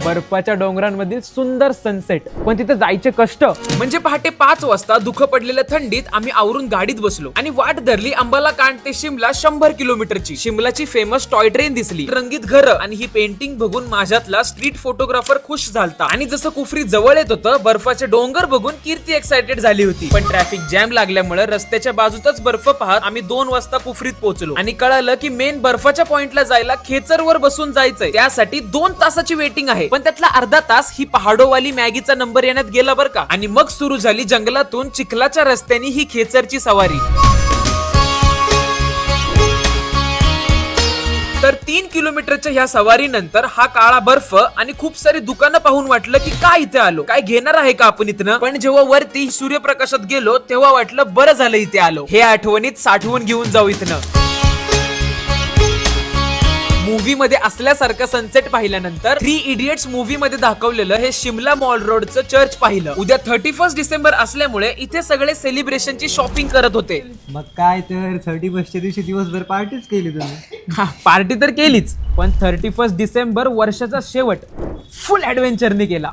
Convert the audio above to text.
बर्फाच्या डोंगरांमधील सुंदर सनसेट, पण तिथे जायचे कष्ट. म्हणजे पहाटे 5 वाजता दुःख पडलेल्या थंडीत आम्ही आवरून गाडीत बसलो आणि वाट धरली अंबाला कांड ते शिमला 100 किलोमीटरची. शिमलाची फेमस टॉय ट्रेन दिसली, रंगीत घरं आणि ही पेंटिंग बघून माझ्यातला स्ट्रीट फोटोग्राफर खुश झालता. आणि जसं कुफरी जवळ येत होतं बर्फाचे डोंगर बघून कीर्ती एक्साइटेड झाली होती. पण ट्रॅफिक जॅम लागल्यामुळे रस्त्याच्या बाजूतच बर्फ पाहत आम्ही 2 वाजता कुफरीत पोहोचलो आणि कळालं की मेन बर्फाच्या पॉइंटला जायला खेचरवर बसून जायचंय. त्यासाठी 2 तासाची वेटिंग आहे. पण त्यातला अर्धा तास ही पहाडोवाली मॅगीचा नंबर येण्यात गेला बरं का. आणि मग सुरू झाली जंगलातून चिखलाच्या रस्त्यानी ही खेचरची सवारी. तर 3 किलोमीटरच्या ह्या सवारीनंतर हा काळा बर्फ आणि खूप सारी दुकानं पाहून वाटलं की काय इथे आलो, काय घेणार आहे का आपण इथनं. पण जेव्हा वरती सूर्यप्रकाशात गेलो तेव्हा वाटलं बरं झालं इथे आलो. हे आठवणीत साठवून घेऊन जाऊ इथनं. मूवी मध्ये असल्यासारखं सनसेट पाहिल्यानंतर 3 इडियट्स मूवी मध्ये दाखवलेलं हे शिमला मॉल रोडचं चर्च पाहिलं. उद्या 31 डिसेंबर असल्यामुळे इथे सगळे सेलिब्रेशनची शॉपिंग करत होते. मग काय तर 31च्या दिवशी दिवसभर पार्टीच केली तुम्ही. पार्टी तर केलीच, पण 31 डिसेंबर वर्षाचा शेवट फुल ऍडव्हेंचरने केला.